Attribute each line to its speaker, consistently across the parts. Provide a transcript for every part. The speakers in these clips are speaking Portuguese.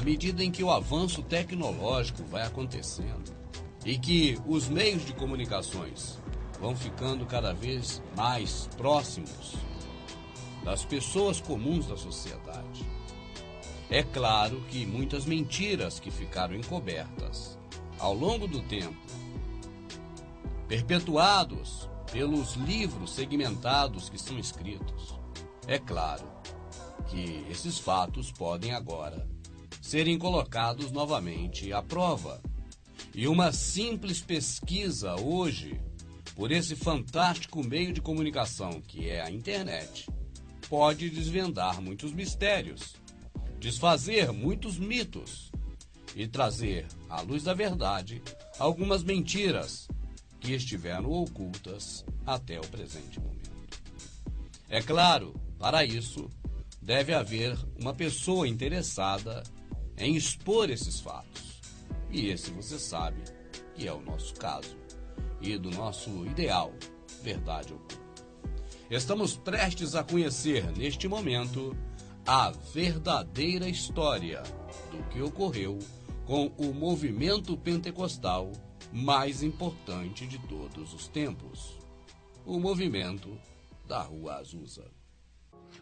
Speaker 1: medida em que o avanço tecnológico vai acontecendo e que os meios de comunicações vão ficando cada vez mais próximos das pessoas comuns da sociedade, é claro que muitas mentiras que ficaram encobertas ao longo do tempo, perpetuados pelos livros segmentados que são escritos, é claro que esses fatos podem agora serem colocados novamente à prova. E uma simples pesquisa hoje, por esse fantástico meio de comunicação que é a internet, pode desvendar muitos mistérios, desfazer muitos mitos e trazer à luz da verdade algumas mentiras que estiveram ocultas até o presente momento. É claro, para isso, deve haver uma pessoa interessada em expor esses fatos. E esse você sabe que é o nosso caso e do nosso ideal, Verdade Oculta. Estamos prestes a conhecer neste momento a verdadeira história do que ocorreu com o movimento pentecostal mais importante de todos os tempos, o movimento da Rua Azusa.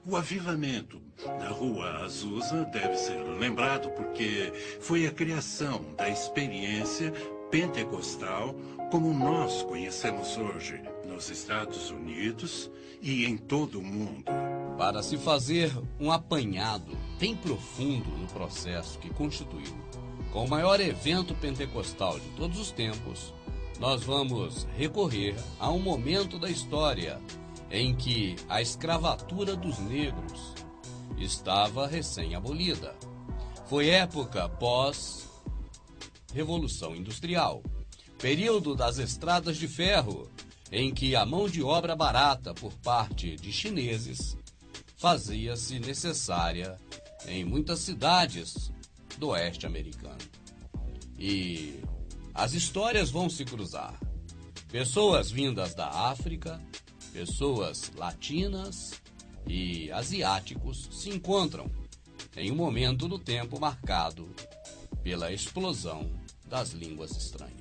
Speaker 2: O avivamento da Rua Azusa deve ser lembrado porque foi a criação da experiência pentecostal como nós conhecemos hoje nos Estados Unidos e em todo o mundo.
Speaker 1: Para se fazer um apanhado bem profundo no processo que constituiu com o maior evento pentecostal de todos os tempos, nós vamos recorrer a um momento da história em que a escravatura dos negros estava recém-abolida. Foi época pós-Revolução Industrial, período das estradas de ferro, em que a mão de obra barata por parte de chineses fazia-se necessária em muitas cidades do oeste americano. E as histórias vão se cruzar. Pessoas vindas da África, pessoas latinas e asiáticos se encontram em um momento do tempo marcado pela explosão das línguas estranhas.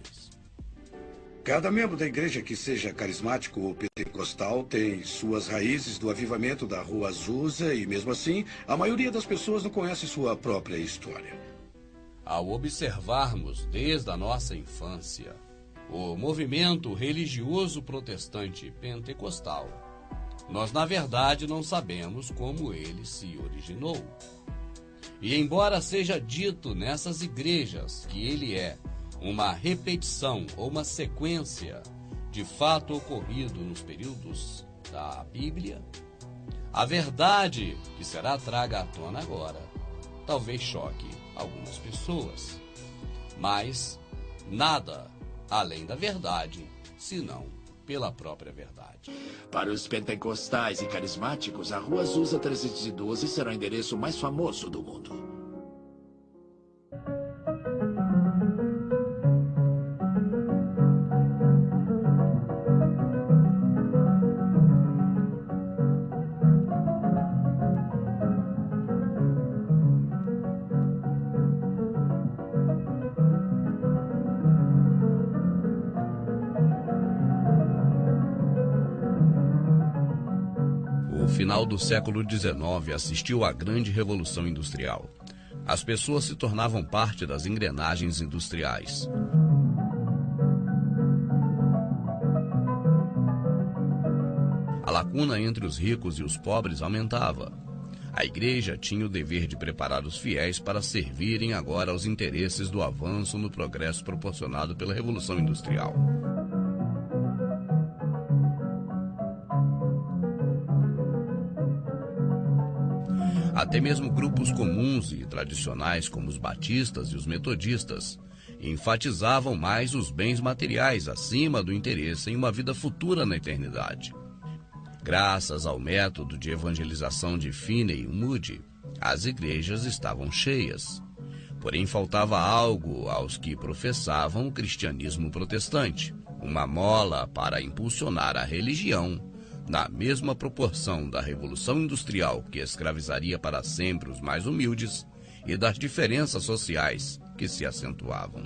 Speaker 3: Cada membro da igreja que seja carismático ou pentecostal tem suas raízes do avivamento da Rua Azusa e, mesmo assim, a maioria das pessoas não conhece sua própria história.
Speaker 1: Ao observarmos desde a nossa infância o movimento religioso protestante pentecostal, nós, na verdade, não sabemos como ele se originou. E embora seja dito nessas igrejas que ele é uma repetição ou uma sequência de fato ocorrido nos períodos da Bíblia, a verdade que será traga à tona agora talvez choque algumas pessoas, mas nada além da verdade, senão pela própria verdade.
Speaker 4: Para os pentecostais e carismáticos, a Rua Azusa 312 será o endereço mais famoso do mundo.
Speaker 1: O final do século XIX assistiu à grande revolução industrial. As pessoas se tornavam parte das engrenagens industriais. A lacuna entre os ricos e os pobres aumentava. A igreja tinha o dever de preparar os fiéis para servirem agora aos interesses do avanço no progresso proporcionado pela Revolução Industrial. Até mesmo grupos comuns e tradicionais, como os batistas e os metodistas, enfatizavam mais os bens materiais acima do interesse em uma vida futura na eternidade. Graças ao método de evangelização de Finney e Moody, as igrejas estavam cheias. Porém, faltava algo aos que professavam o cristianismo protestante, uma mola para impulsionar a religião, na mesma proporção da Revolução Industrial que escravizaria para sempre os mais humildes e das diferenças sociais que se acentuavam.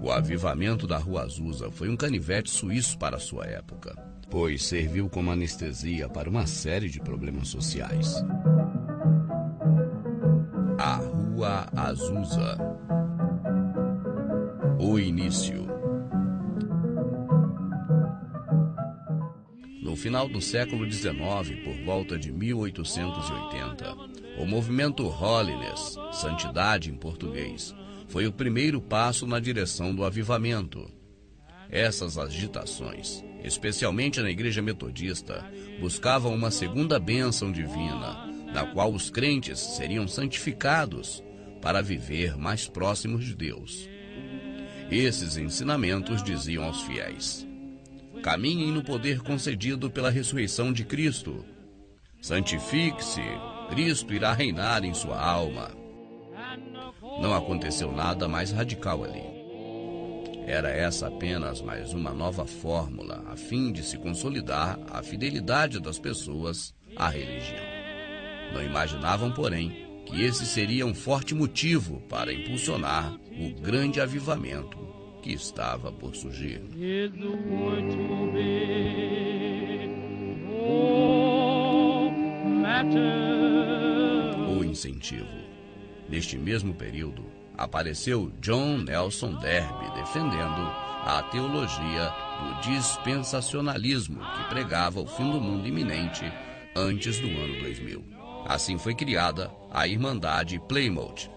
Speaker 1: O avivamento da Rua Azusa foi um canivete suíço para a sua época, pois serviu como anestesia para uma série de problemas sociais. A Rua Azusa. O início. No final do século XIX, por volta de 1880, o movimento Holiness, Santidade em português, foi o primeiro passo na direção do avivamento. Essas agitações, especialmente na Igreja Metodista, buscavam uma segunda bênção divina, na qual os crentes seriam santificados para viver mais próximos de Deus. Esses ensinamentos diziam aos fiéis: caminhem no poder concedido pela ressurreição de Cristo. Santifique-se, Cristo irá reinar em sua alma. Não aconteceu nada mais radical ali. Era essa apenas mais uma nova fórmula a fim de se consolidar a fidelidade das pessoas à religião. Não imaginavam, porém, que esse seria um forte motivo para impulsionar o grande avivamento que estava por surgir. O incentivo. Neste mesmo período, apareceu John Nelson Darby defendendo a teologia do dispensacionalismo que pregava o fim do mundo iminente antes do ano 2000. Assim foi criada a Irmandade Plymouth.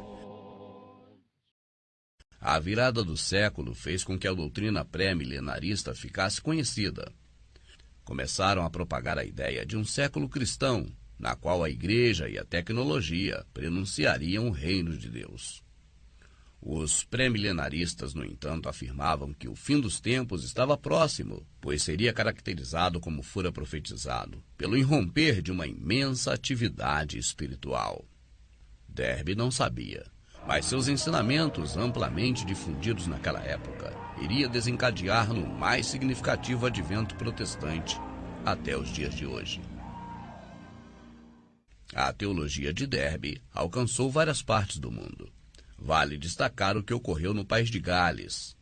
Speaker 1: A virada do século fez com que a doutrina pré-milenarista ficasse conhecida. Começaram a propagar a ideia de um século cristão, na qual a igreja e a tecnologia prenunciariam o reino de Deus. Os pré-milenaristas, no entanto, afirmavam que o fim dos tempos estava próximo, pois seria caracterizado como fora profetizado, pelo irromper de uma imensa atividade espiritual. Darby não sabia, mas seus ensinamentos, amplamente difundidos naquela época, iria desencadear no mais significativo advento protestante até os dias de hoje. A teologia de Darby alcançou várias partes do mundo. Vale destacar o que ocorreu no país de Gales.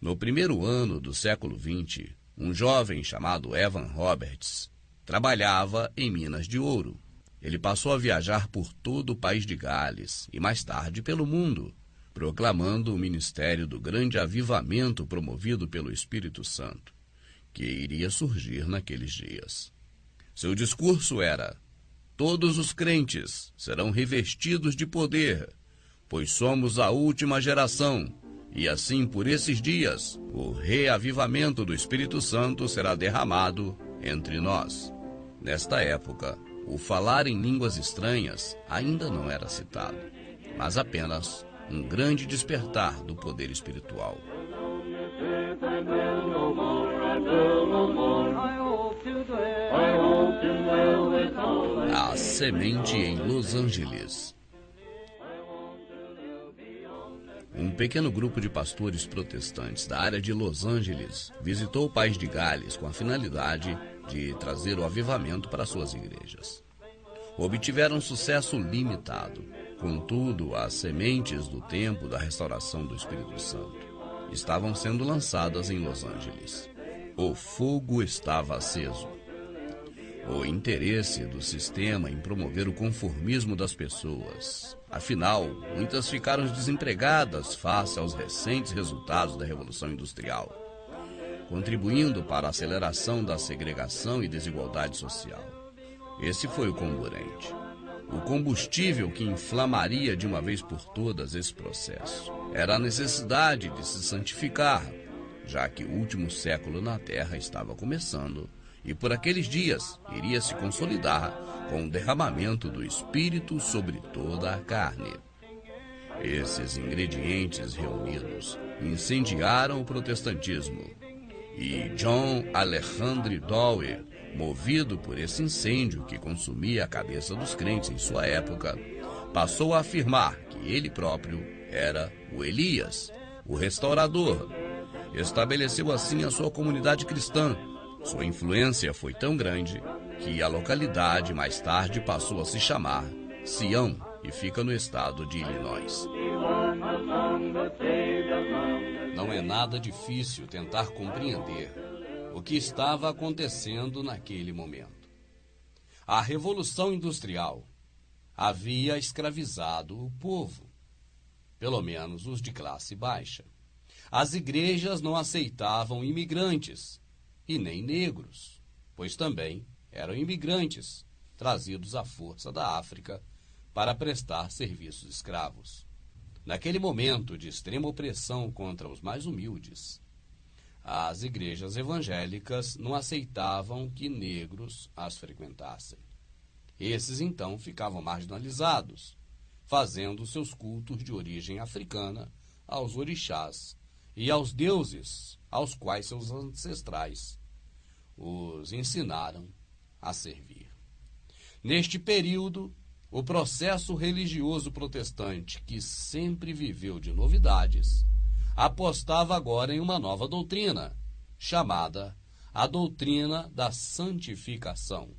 Speaker 1: No primeiro ano do século XX, um jovem chamado Evan Roberts trabalhava em minas de ouro. Ele passou a viajar por todo o país de Gales e mais tarde pelo mundo, proclamando o ministério do grande avivamento promovido pelo Espírito Santo, que iria surgir naqueles dias. Seu discurso era: todos os crentes serão revestidos de poder, pois somos a última geração, e assim por esses dias o reavivamento do Espírito Santo será derramado entre nós. Nesta época, o falar em línguas estranhas ainda não era citado, mas apenas um grande despertar do poder espiritual. A semente em Los Angeles. Um pequeno grupo de pastores protestantes da área de Los Angeles visitou o país de Gales com a finalidade de trazer o avivamento para suas igrejas. Obtiveram sucesso limitado. Contudo, as sementes do tempo da restauração do Espírito Santo estavam sendo lançadas em Los Angeles. O fogo estava aceso. O interesse do sistema em promover o conformismo das pessoas. Afinal, muitas ficaram desempregadas face aos recentes resultados da Revolução Industrial, contribuindo para a aceleração da segregação e desigualdade social. Esse foi o comburente, o combustível que inflamaria de uma vez por todas esse processo. Era a necessidade de se santificar, já que o último século na Terra estava começando e por aqueles dias iria se consolidar com o derramamento do Espírito sobre toda a carne. Esses ingredientes reunidos incendiaram o protestantismo, e John Alexander Dowie, movido por esse incêndio que consumia a cabeça dos crentes em sua época, passou a afirmar que ele próprio era o Elias, o restaurador, estabeleceu assim a sua comunidade cristã. Sua influência foi tão grande que a localidade mais tarde passou a se chamar Sião e fica no estado de Illinois. Não é nada difícil tentar compreender o que estava acontecendo naquele momento. A Revolução Industrial havia escravizado o povo, pelo menos os de classe baixa. As igrejas não aceitavam imigrantes, e nem negros, pois também eram imigrantes, trazidos à força da África para prestar serviços escravos. Naquele momento de extrema opressão contra os mais humildes, as igrejas evangélicas não aceitavam que negros as frequentassem. Esses, então, ficavam marginalizados, fazendo seus cultos de origem africana aos orixás e aos deuses aos quais seus ancestrais os ensinaram a servir. Neste período, o processo religioso protestante, que sempre viveu de novidades, apostava agora em uma nova doutrina, chamada a doutrina da santificação.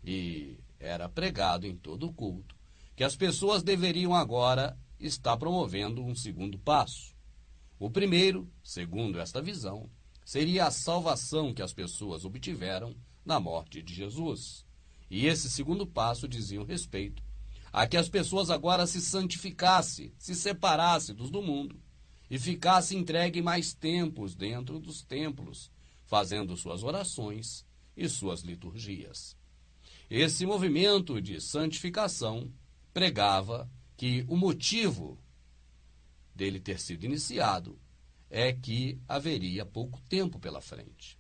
Speaker 1: E era pregado em todo o culto que as pessoas deveriam agora estar promovendo um segundo passo. O primeiro, segundo esta visão, seria a salvação que as pessoas obtiveram na morte de Jesus. E esse segundo passo dizia respeito a que as pessoas agora se santificassem, se separassem dos do mundo e ficassem entregue mais tempos dentro dos templos, fazendo suas orações e suas liturgias. Esse movimento de santificação pregava que o motivo dele ter sido iniciado é que haveria pouco tempo pela frente.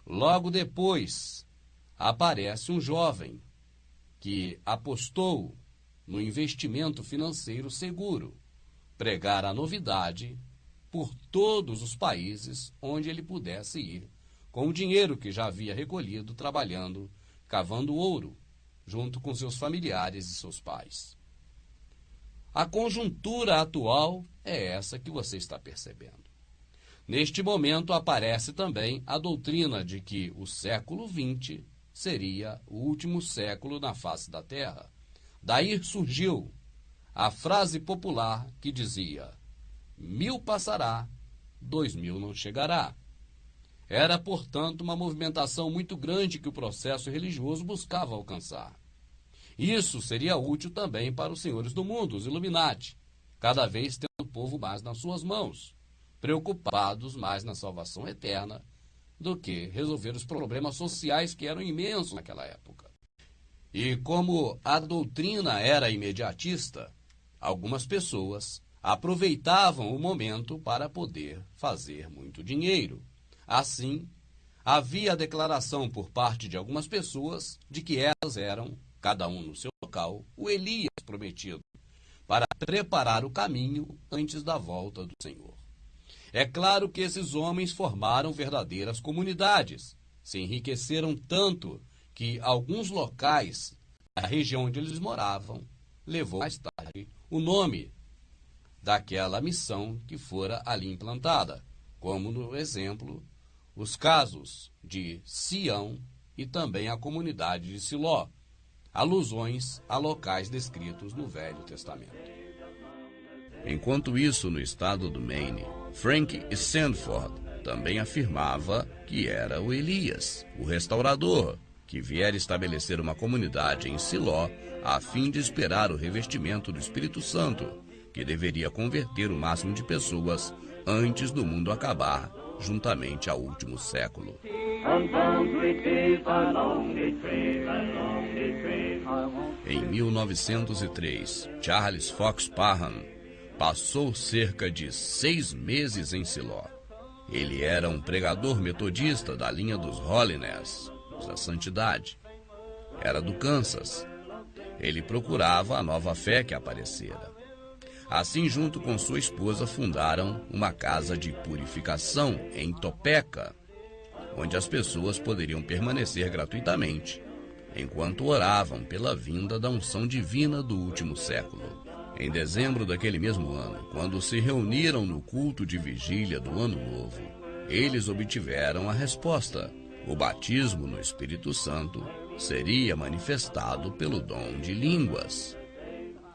Speaker 1: Logo depois, aparece um jovem que apostou no investimento financeiro seguro, pregar a novidade por todos os países onde ele pudesse ir, com o dinheiro que já havia recolhido trabalhando, cavando ouro, junto com seus familiares e seus pais. A conjuntura atual é essa que você está percebendo. Neste momento aparece também a doutrina de que o século XX seria o último século na face da Terra. Daí surgiu a frase popular que dizia: 1000 passará, 2000 não chegará. Era, portanto, uma movimentação muito grande que o processo religioso buscava alcançar. Isso seria útil também para os senhores do mundo, os Illuminati, cada vez tendo o povo mais nas suas mãos, preocupados mais na salvação eterna do que resolver os problemas sociais que eram imensos naquela época. E como a doutrina era imediatista, algumas pessoas aproveitavam o momento para poder fazer muito dinheiro. Assim, havia a declaração por parte de algumas pessoas de que elas eram, cada um no seu local, o Elias prometido, para preparar o caminho antes da volta do Senhor. É claro que esses homens formaram verdadeiras comunidades, se enriqueceram tanto que alguns locais da região onde eles moravam levou mais tarde o nome daquela missão que fora ali implantada, como no exemplo os casos de Sião e também a comunidade de Siló, alusões a locais descritos no Velho Testamento. Enquanto isso, no estado do Maine, Frank Sandford também afirmava que era o Elias, o restaurador, que viera estabelecer uma comunidade em Siló a fim de esperar o revestimento do Espírito Santo, que deveria converter o máximo de pessoas antes do mundo acabar, juntamente ao último século. Em 1903, Charles Fox Parham passou cerca de 6 meses em Siló. Ele era um pregador metodista da linha dos Holiness, da Santidade. Era do Kansas. Ele procurava a nova fé que aparecera. Assim, junto com sua esposa, fundaram uma casa de purificação em Topeka, onde as pessoas poderiam permanecer gratuitamente, enquanto oravam pela vinda da unção divina do último século. Em dezembro daquele mesmo ano, quando se reuniram no culto de vigília do Ano Novo, eles obtiveram a resposta. O batismo no Espírito Santo seria manifestado pelo dom de línguas.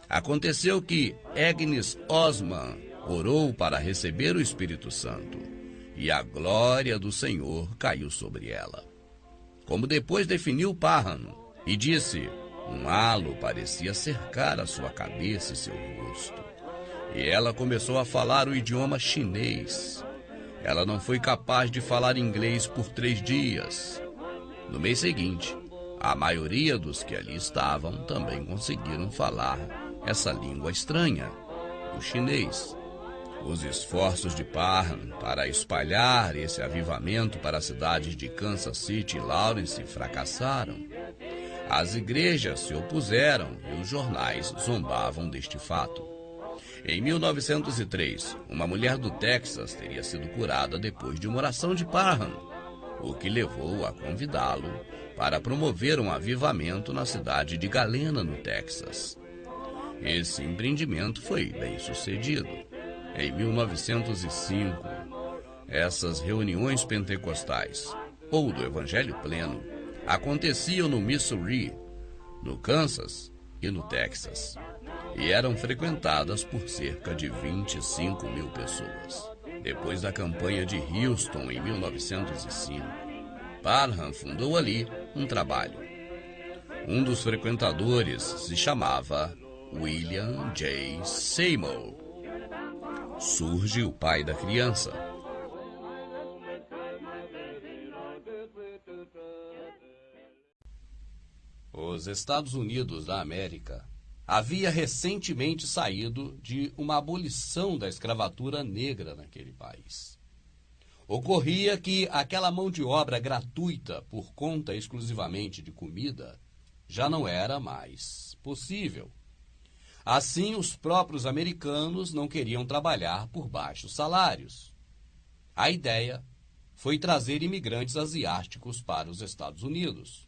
Speaker 1: Aconteceu que Agnes Osman orou para receber o Espírito Santo, e a glória do Senhor caiu sobre ela. Como depois definiu Parham, e disse, um halo parecia cercar a sua cabeça e seu rosto. E ela começou a falar o idioma chinês. Ela não foi capaz de falar inglês por 3 dias. No mês seguinte, a maioria dos que ali estavam também conseguiram falar essa língua estranha, o chinês. Os esforços de Parham para espalhar esse avivamento para as cidades de Kansas City e Lawrence fracassaram. As igrejas se opuseram e os jornais zombavam deste fato. Em 1903, uma mulher do Texas teria sido curada depois de uma oração de Parham, o que levou a convidá-lo para promover um avivamento na cidade de Galena, no Texas. Esse empreendimento foi bem sucedido. Em 1905, essas reuniões pentecostais, ou do Evangelho Pleno, aconteciam no Missouri, no Kansas e no Texas, e eram frequentadas por cerca de 25 mil pessoas. Depois da campanha de Houston em 1905, Parham fundou ali um trabalho. Um dos frequentadores se chamava William J. Seymour. Surge o pai da criança. Os Estados Unidos da América havia recentemente saído de uma abolição da escravatura negra naquele país. Ocorria que aquela mão de obra gratuita por conta exclusivamente de comida já não era mais possível. Assim, os próprios americanos não queriam trabalhar por baixos salários. A ideia foi trazer imigrantes asiáticos para os Estados Unidos,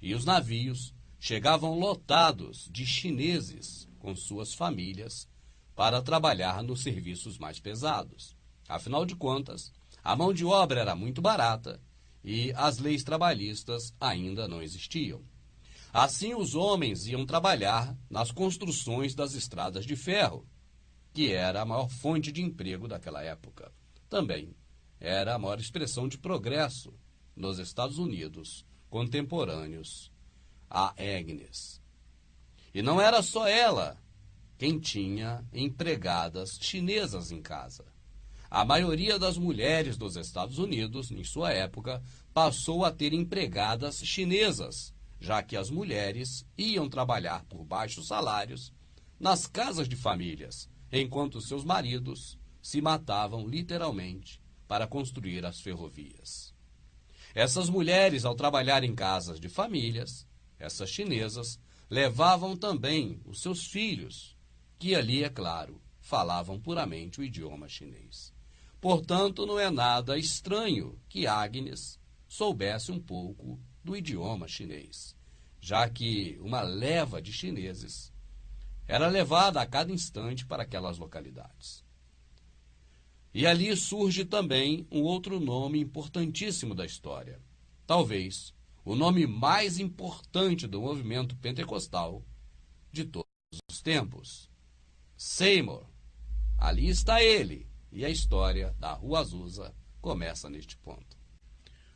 Speaker 1: e os navios chegavam lotados de chineses com suas famílias para trabalhar nos serviços mais pesados. Afinal de contas, a mão de obra era muito barata e as leis trabalhistas ainda não existiam. Assim, os homens iam trabalhar nas construções das estradas de ferro, que era a maior fonte de emprego daquela época. Também era a maior expressão de progresso nos Estados Unidos contemporâneos a Agnes. E não era só ela quem tinha empregadas chinesas em casa. A maioria das mulheres dos Estados Unidos, em sua época, passou a ter empregadas chinesas, já que as mulheres iam trabalhar por baixos salários nas casas de famílias, enquanto seus maridos se matavam literalmente para construir as ferrovias. Essas mulheres, ao trabalhar em casas de famílias, essas chinesas, levavam também os seus filhos, que ali, é claro, falavam puramente o idioma chinês. Portanto, não é nada estranho que Agnes soubesse um pouco do idioma chinês, já que uma leva de chineses era levada a cada instante para aquelas localidades. E ali surge também um outro nome importantíssimo da história, talvez o nome mais importante do movimento pentecostal de todos os tempos, Seymour. Ali está ele, e a história da Rua Azusa começa neste ponto.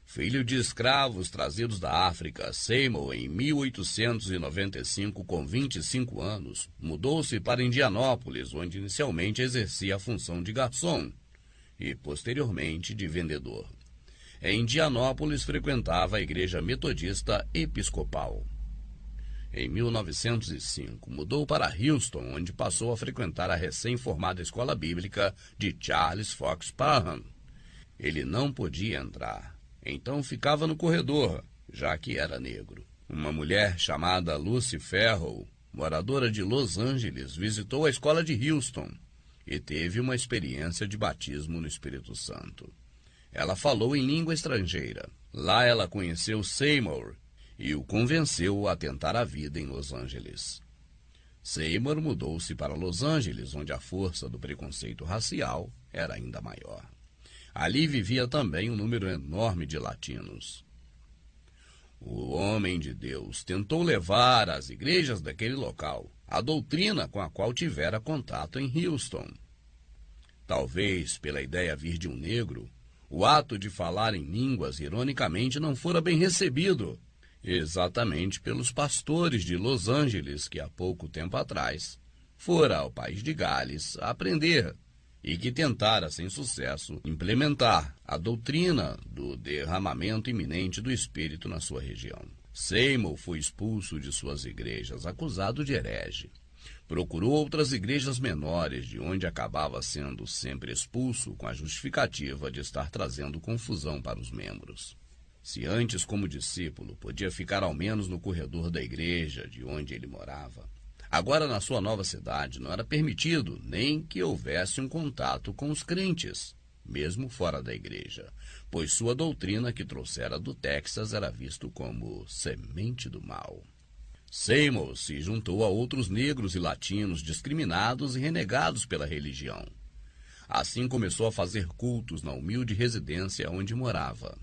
Speaker 1: Filho de escravos trazidos da África, Seymour, em 1895, com 25 anos, mudou-se para Indianópolis, onde inicialmente exercia a função de garçom e, posteriormente, de vendedor. Em Indianópolis, frequentava a Igreja Metodista Episcopal. Em 1905, mudou para Houston, onde passou a frequentar a recém-formada escola bíblica de Charles Fox Parham. Ele não podia entrar, então ficava no corredor, já que era negro. Uma mulher chamada Lucy Farrell, moradora de Los Angeles, visitou a escola de Houston e teve uma experiência de batismo no Espírito Santo. Ela falou em língua estrangeira. Lá ela conheceu Seymour e o convenceu a tentar a vida em Los Angeles. Seymour mudou-se para Los Angeles, onde a força do preconceito racial era ainda maior. Ali vivia também um número enorme de latinos. O homem de Deus tentou levar às igrejas daquele local a doutrina com a qual tivera contato em Houston. Talvez, pela ideia vir de um negro, o ato de falar em línguas, ironicamente, não fora bem recebido, exatamente pelos pastores de Los Angeles que há pouco tempo atrás fora ao país de Gales aprender e que tentara, sem sucesso, implementar a doutrina do derramamento iminente do Espírito na sua região. Seymour foi expulso de suas igrejas, acusado de herege. Procurou outras igrejas menores, de onde acabava sendo sempre expulso com a justificativa de estar trazendo confusão para os membros. Se antes, como discípulo, podia ficar ao menos no corredor da igreja de onde ele morava, agora na sua nova cidade não era permitido nem que houvesse um contato com os crentes, mesmo fora da igreja, pois sua doutrina que trouxera do Texas era visto como semente do mal. Seymour se juntou a outros negros e latinos discriminados e renegados pela religião. Assim começou a fazer cultos na humilde residência onde morava.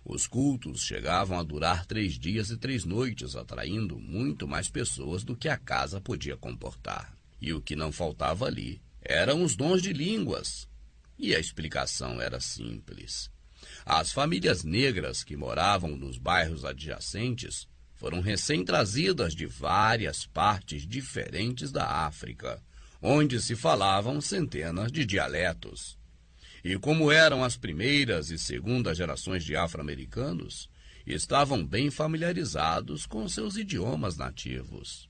Speaker 1: Os cultos chegavam a durar 3 dias e 3 noites, atraindo muito mais pessoas do que a casa podia comportar. E o que não faltava ali eram os dons de línguas. E a explicação era simples. As famílias negras que moravam nos bairros adjacentes foram recém-trazidas de várias partes diferentes da África, onde se falavam centenas de dialetos. E como eram as primeiras e segundas gerações de afro-americanos, estavam bem familiarizados com seus idiomas nativos.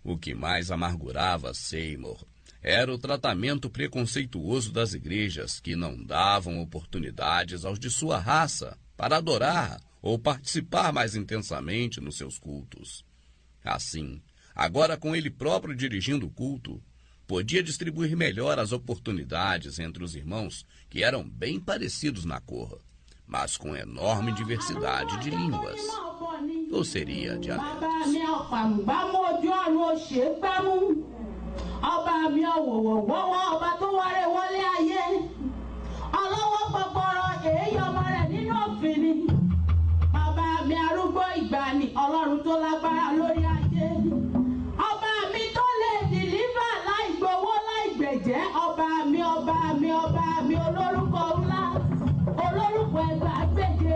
Speaker 1: O que mais amargurava Seymour era o tratamento preconceituoso das igrejas, que não davam oportunidades aos de sua raça para adorar ou participar mais intensamente nos seus cultos. Assim, agora com ele próprio dirigindo o culto, podia distribuir melhor as oportunidades entre os irmãos que eram bem parecidos na cor, mas com enorme diversidade de línguas, ou seria dialetos.
Speaker 5: Ọlọ́run tó lágbára lórí ayé, ọba mi tó lè dìlíbà láì gbowó láì gbẹ̀jẹ́, ọba mi olórúkọ ńlá, olórúkọ ẹgbàágbèje.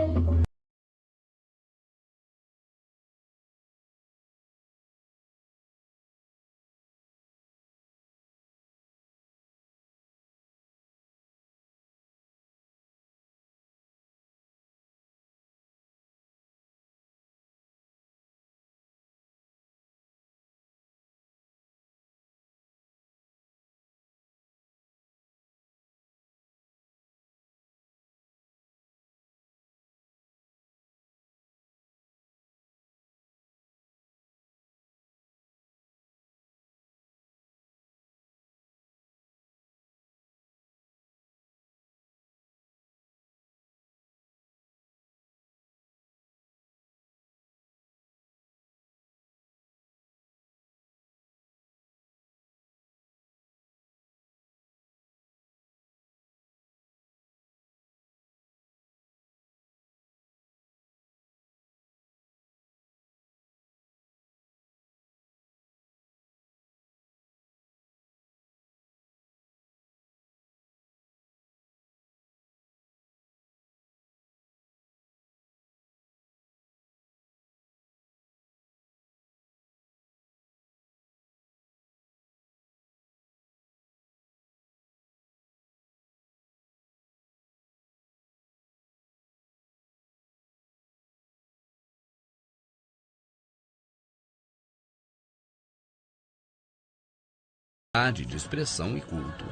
Speaker 1: De expressão e culto,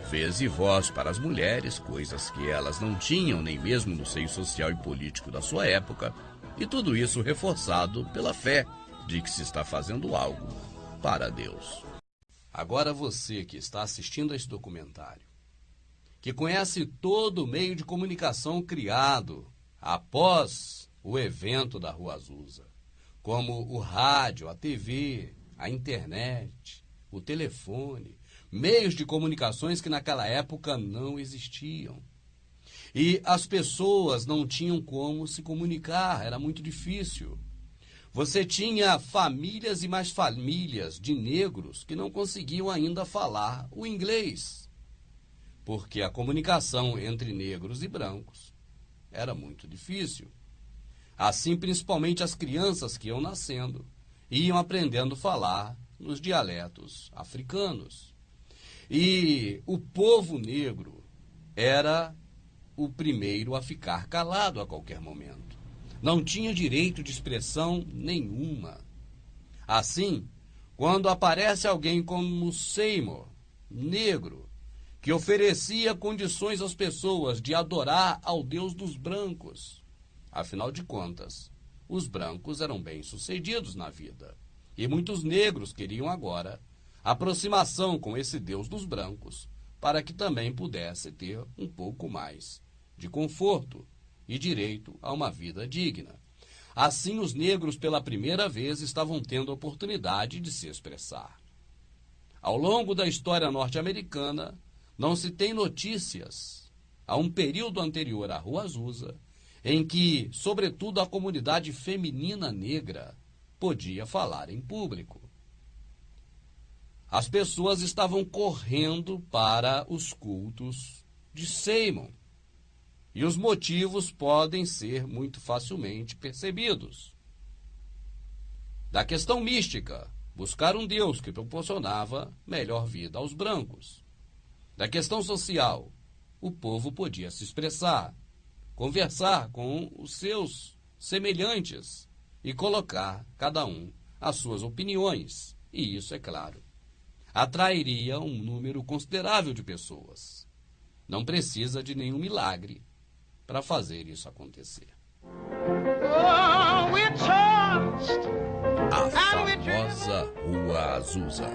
Speaker 1: vez e voz para as mulheres, coisas que elas não tinham nem mesmo no seio social e político da sua época, e tudo isso reforçado pela fé de que se está fazendo algo para Deus. Agora você que está assistindo a esse documentário, que conhece todo o meio de comunicação criado após o evento da Rua Azusa, como o rádio, a TV, a internet, o telefone, meios de comunicações que naquela época não existiam. E as pessoas não tinham como se comunicar, era muito difícil. Você tinha famílias e mais famílias de negros que não conseguiam ainda falar o inglês, porque a comunicação entre negros e brancos era muito difícil. Assim, principalmente as crianças que iam nascendo, iam aprendendo a falar nos dialetos africanos. E o povo negro era o primeiro a ficar calado a qualquer momento. Não tinha direito de expressão nenhuma. Assim, quando aparece alguém como Seymour, negro, que oferecia condições às pessoas de adorar ao Deus dos brancos, afinal de contas, os brancos eram bem-sucedidos na vida, e muitos negros queriam agora aproximação com esse Deus dos brancos, para que também pudesse ter um pouco mais de conforto e direito a uma vida digna. Assim, os negros, pela primeira vez, estavam tendo a oportunidade de se expressar. Ao longo da história norte-americana, não se tem notícias, a um período anterior à Rua Azusa, em que, sobretudo, a comunidade feminina negra podia falar em público. As pessoas estavam correndo para os cultos de Seymour, e os motivos podem ser muito facilmente percebidos. Da questão mística, buscar um Deus que proporcionava melhor vida aos brancos. Da questão social, o povo podia se expressar, conversar com os seus semelhantes e colocar cada um as suas opiniões. E isso, é claro, atrairia um número considerável de pessoas. Não precisa de nenhum milagre para fazer isso acontecer. A famosa Rua Azusa,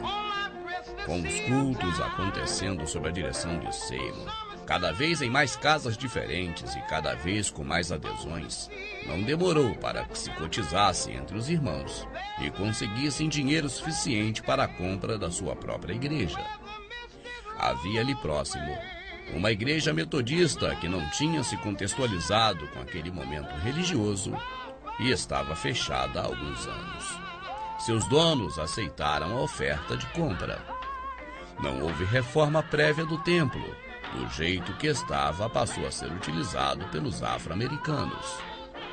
Speaker 1: com os cultos acontecendo sob a direção de Seymour, cada vez em mais casas diferentes e cada vez com mais adesões, não demorou para que se cotizasse entre os irmãos e conseguissem dinheiro suficiente para a compra da sua própria igreja. Havia ali próximo uma igreja metodista que não tinha se contextualizado com aquele momento religioso e estava fechada há alguns anos. Seus donos aceitaram a oferta de compra. Não houve reforma prévia do templo. Do jeito que estava, passou a ser utilizado pelos afro-americanos.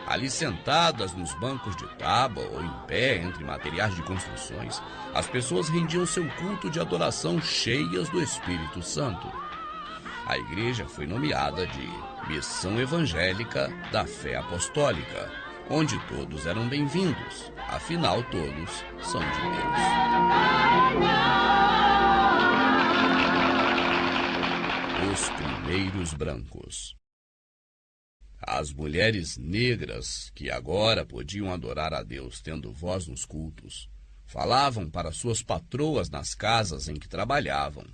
Speaker 1: Ali sentadas nos bancos de tábua ou em pé entre materiais de construções, as pessoas rendiam seu culto de adoração cheias do Espírito Santo. A igreja foi nomeada de Missão Evangélica da Fé Apostólica, onde todos eram bem-vindos, afinal todos são de Deus. Os primeiros brancos. As mulheres negras, que agora podiam adorar a Deus tendo voz nos cultos, falavam para suas patroas nas casas em que trabalhavam.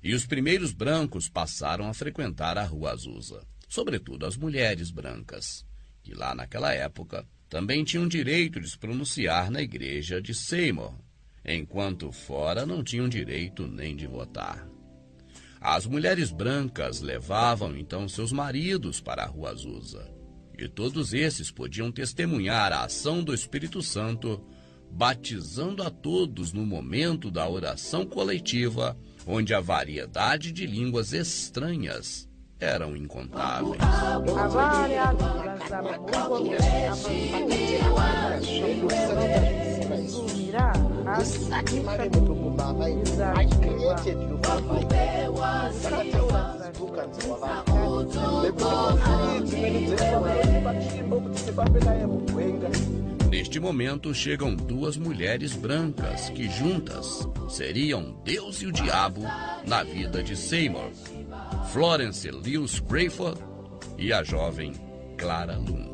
Speaker 1: E os primeiros brancos passaram a frequentar a Rua Azusa, sobretudo as mulheres brancas, que lá naquela época também tinham direito de se pronunciar na igreja de Seymour, enquanto fora não tinham direito nem de votar. As mulheres brancas levavam então seus maridos para a Rua Azusa, e todos esses podiam testemunhar a ação do Espírito Santo, batizando a todos no momento da oração coletiva, onde a variedade de línguas estranhas eram incontáveis. Neste momento chegam duas mulheres brancas que juntas seriam Deus e o diabo na vida de Seymour, Florence Lewis Crayford e a jovem Clara Loon.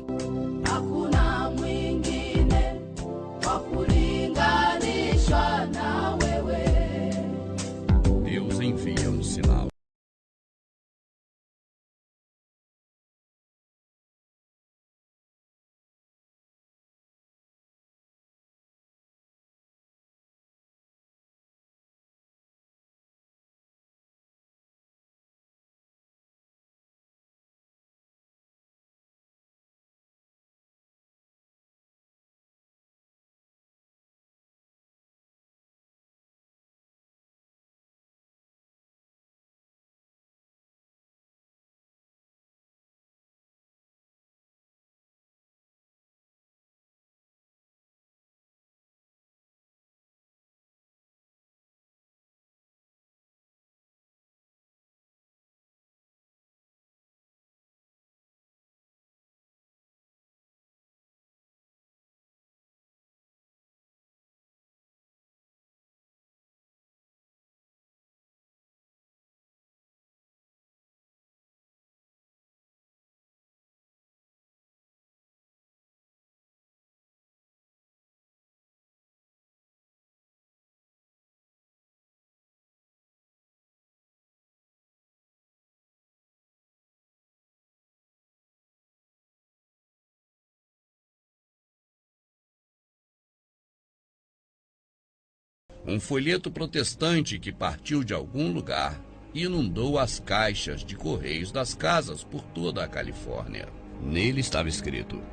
Speaker 1: Um folheto protestante que partiu de algum lugar e inundou as caixas de correios das casas por toda a Califórnia. Nele estava escrito: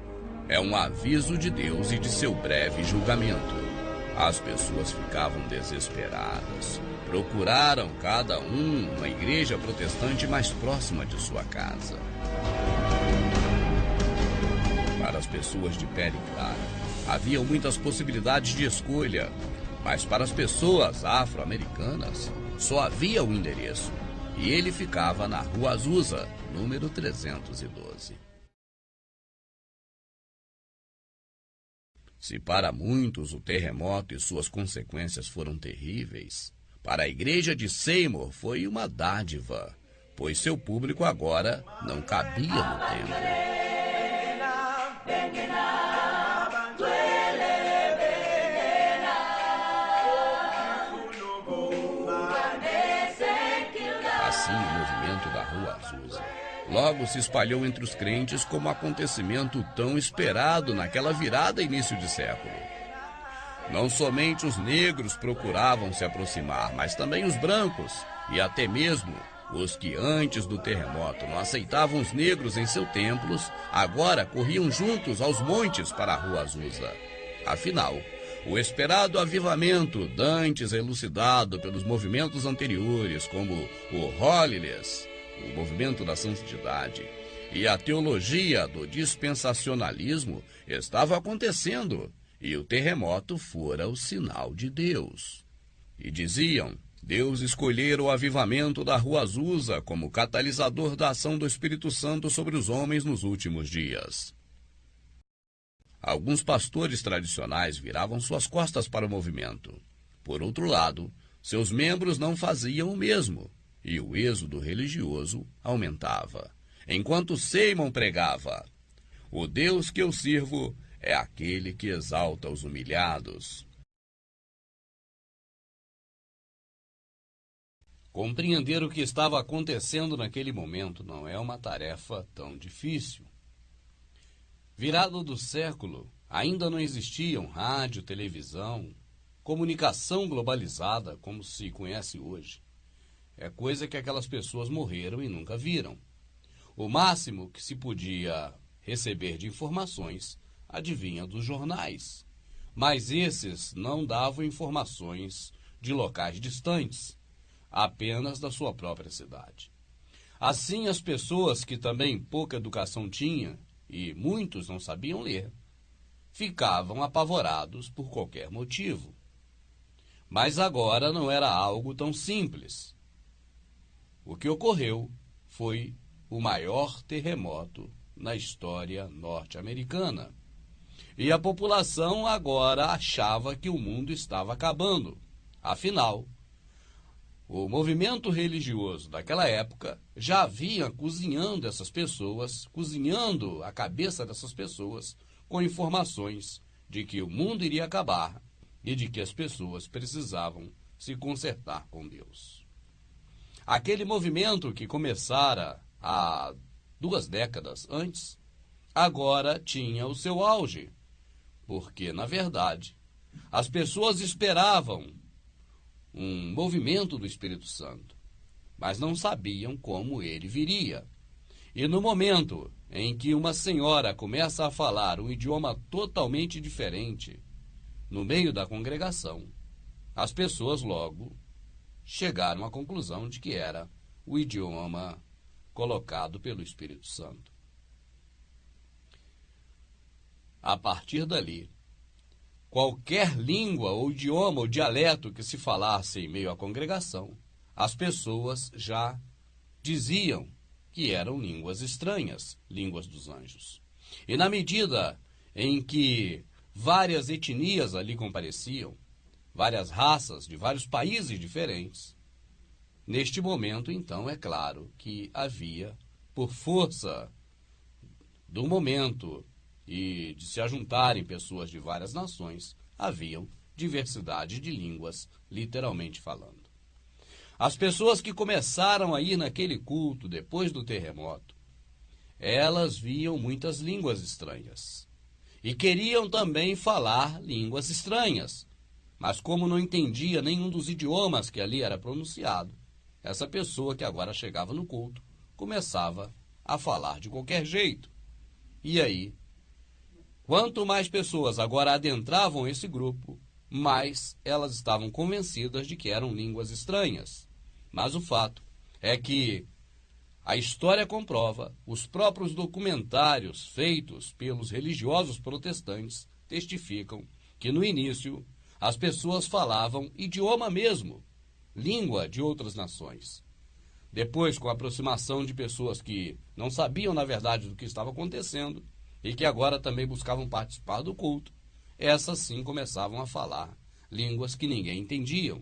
Speaker 1: é um aviso de Deus e de seu breve julgamento. As pessoas ficavam desesperadas. Procuraram cada um uma igreja protestante mais próxima de sua casa. Para as pessoas de pele clara, havia muitas possibilidades de escolha, mas para as pessoas afro-americanas, só havia um endereço, e ele ficava na Rua Azusa, número 312. Se para muitos o terremoto e suas consequências foram terríveis, para a igreja de Seymour foi uma dádiva, pois seu público agora não cabia no templo. Assim, o movimento da Rua Azusa logo se espalhou entre os crentes como acontecimento tão esperado naquela virada início de século. Não somente os negros procuravam se aproximar, mas também os brancos e até mesmo os que antes do terremoto não aceitavam os negros em seus templos, agora corriam juntos aos montes para a Rua Azusa. Afinal, o esperado avivamento, dantes elucidado pelos movimentos anteriores, como o Holiness, o movimento da santidade, e a teologia do dispensacionalismo, estava acontecendo, e o terremoto fora o sinal de Deus. E diziam: Deus escolhera o avivamento da Rua Azusa como catalisador da ação do Espírito Santo sobre os homens nos últimos dias. Alguns pastores tradicionais viravam suas costas para o movimento. Por outro lado, seus membros não faziam o mesmo, e o êxodo religioso aumentava. Enquanto Seymour pregava: o Deus que eu sirvo é aquele que exalta os humilhados. Compreender o que estava acontecendo naquele momento não é uma tarefa tão difícil. Virado do século, ainda não existiam rádio, televisão, comunicação globalizada como se conhece hoje. É coisa que aquelas pessoas morreram e nunca viram. O máximo que se podia receber de informações adivinha dos jornais, mas esses não davam informações de locais distantes, apenas da sua própria cidade. Assim, as pessoas que também pouca educação tinham, e muitos não sabiam ler, ficavam apavorados por qualquer motivo. Mas agora não era algo tão simples. O que ocorreu foi o maior terremoto na história norte-americana. E a população agora achava que o mundo estava acabando. Afinal, o movimento religioso daquela época já vinha cozinhando essas pessoas, cozinhando a cabeça dessas pessoas com informações de que o mundo iria acabar e de que as pessoas precisavam se consertar com Deus. Aquele movimento que começara há 2 décadas antes, agora tinha o seu auge, porque, na verdade, as pessoas esperavam um movimento do Espírito Santo, mas não sabiam como ele viria. E no momento em que uma senhora começa a falar um idioma totalmente diferente no meio da congregação, as pessoas logo chegaram à conclusão de que era o idioma colocado pelo Espírito Santo. A partir dali, qualquer língua ou idioma ou dialeto que se falasse em meio à congregação, as pessoas já diziam que eram línguas estranhas, línguas dos anjos. E na medida em que várias etnias ali compareciam, várias raças de vários países diferentes, neste momento, então, é claro que havia, por força do momento e de se ajuntarem pessoas de várias nações, haviam diversidade de línguas, literalmente falando. As pessoas que começaram a ir naquele culto depois do terremoto, elas viam muitas línguas estranhas e queriam também falar línguas estranhas, Mas como não entendia nenhum dos idiomas que ali era pronunciado, essa pessoa que agora chegava no culto começava a falar de qualquer jeito. E aí, quanto mais pessoas agora adentravam esse grupo, mais elas estavam convencidas de que eram línguas estranhas. Mas o fato é que a história comprova, os próprios documentários feitos pelos religiosos protestantes testificam que no início as pessoas falavam idioma mesmo, língua de outras nações. Depois, com a aproximação de pessoas que não sabiam na verdade do que estava acontecendo e que agora também buscavam participar do culto, essas sim começavam a falar línguas que ninguém entendia,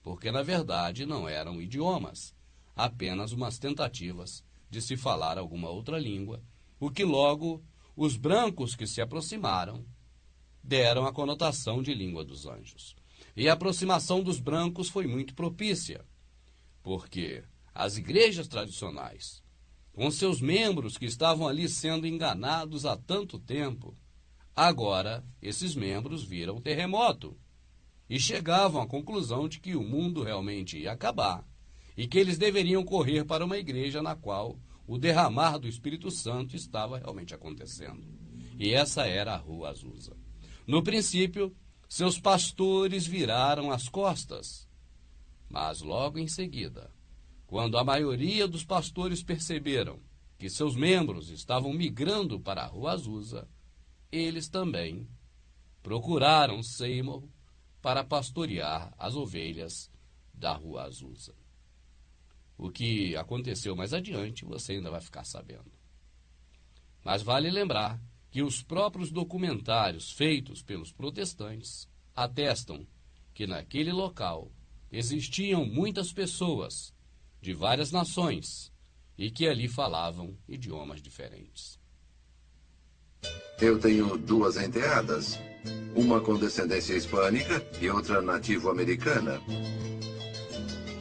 Speaker 1: porque na verdade não eram idiomas, apenas umas tentativas de se falar alguma outra língua, o que logo os brancos que se aproximaram deram a conotação de língua dos anjos. E a aproximação dos brancos foi muito propícia, porque as igrejas tradicionais, com seus membros que estavam ali sendo enganados há tanto tempo, agora esses membros viram o terremoto e chegavam à conclusão de que o mundo realmente ia acabar e que eles deveriam correr para uma igreja na qual o derramar do Espírito Santo estava realmente acontecendo. E essa era a Rua Azusa. No princípio, seus pastores viraram as costas, mas logo em seguida, quando a maioria dos pastores perceberam que seus membros estavam migrando para a Rua Azusa, eles também procuraram Seymour para pastorear as ovelhas da Rua Azusa. O que aconteceu mais adiante, você ainda vai ficar sabendo. Mas vale lembrar que os próprios documentários feitos pelos protestantes atestam que naquele local existiam muitas pessoas de várias nações e que ali falavam idiomas diferentes.
Speaker 6: Eu tenho 2 enteadas, uma com descendência hispânica e outra nativo-americana.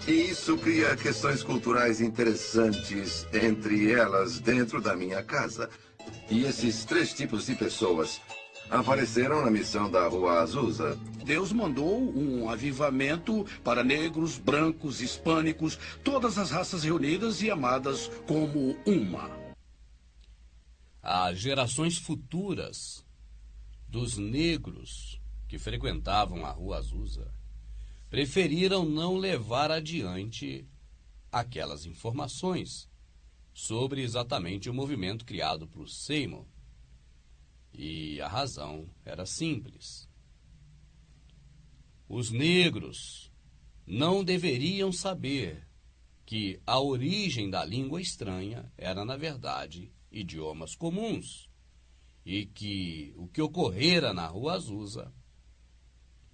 Speaker 6: E isso cria questões culturais interessantes entre elas dentro da minha casa. E esses 3 tipos de pessoas apareceram na missão da Rua Azusa.
Speaker 3: Deus mandou um avivamento para negros, brancos, hispânicos, todas as raças reunidas e amadas como uma.
Speaker 1: As gerações futuras dos negros que frequentavam a Rua Azusa preferiram não levar adiante aquelas informações sobre exatamente o movimento criado por Seymour. E a razão era simples. Os negros não deveriam saber que a origem da língua estranha era, na verdade, idiomas comuns, e que o que ocorrera na Rua Azusa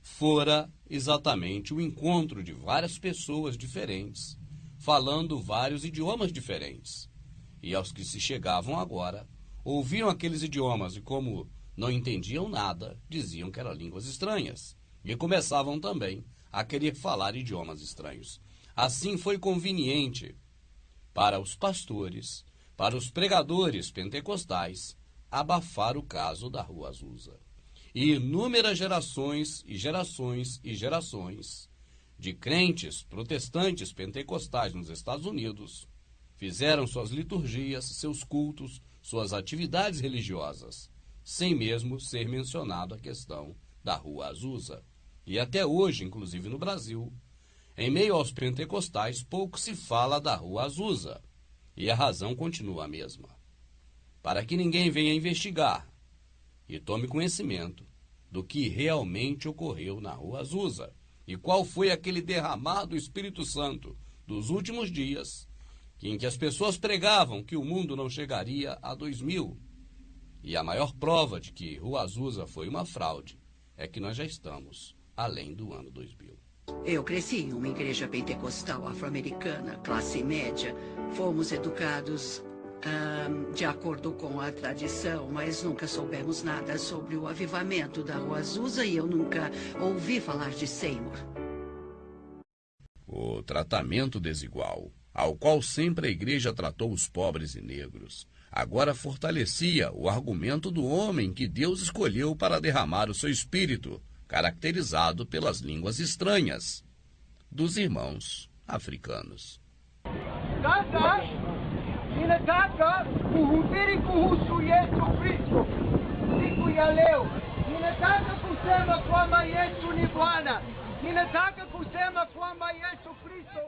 Speaker 1: fora exatamente o encontro de várias pessoas diferentes, falando vários idiomas diferentes. E aos que se chegavam agora, ouviam aqueles idiomas e, como não entendiam nada, diziam que eram línguas estranhas. E começavam também a querer falar idiomas estranhos. Assim foi conveniente para os pastores, para os pregadores pentecostais, abafar o caso da Rua Azusa. E inúmeras gerações e gerações e gerações de crentes protestantes pentecostais nos Estados Unidos fizeram suas liturgias, seus cultos, suas atividades religiosas, sem mesmo ser mencionado a questão da Rua Azusa. E até hoje, inclusive no Brasil, em meio aos pentecostais, pouco se fala da Rua Azusa. E a razão continua a mesma. Para que ninguém venha investigar e tome conhecimento do que realmente ocorreu na Rua Azusa e qual foi aquele derramar do Espírito Santo dos últimos dias, em que as pessoas pregavam que o mundo não chegaria a 2000. E a maior prova de que Rua Azusa foi uma fraude é que nós já estamos além do ano 2000.
Speaker 7: Eu cresci em uma igreja pentecostal afro-americana, classe média. Fomos educados de acordo com a tradição, mas nunca soubemos nada sobre o avivamento da Rua Azusa e eu nunca ouvi falar de Seymour.
Speaker 1: O tratamento desigual, ao qual sempre a igreja tratou os pobres e negros, agora fortalecia o argumento do homem que Deus escolheu para derramar o seu espírito caracterizado pelas línguas estranhas dos irmãos africanos.
Speaker 8: Sasa ninataka kuhubiri kuhusu Yesu Kristo siku ya leo. Ninataka kusema kwamba Yesu ni Bwana. Ninataka kusema kwamba Yesu Kristo.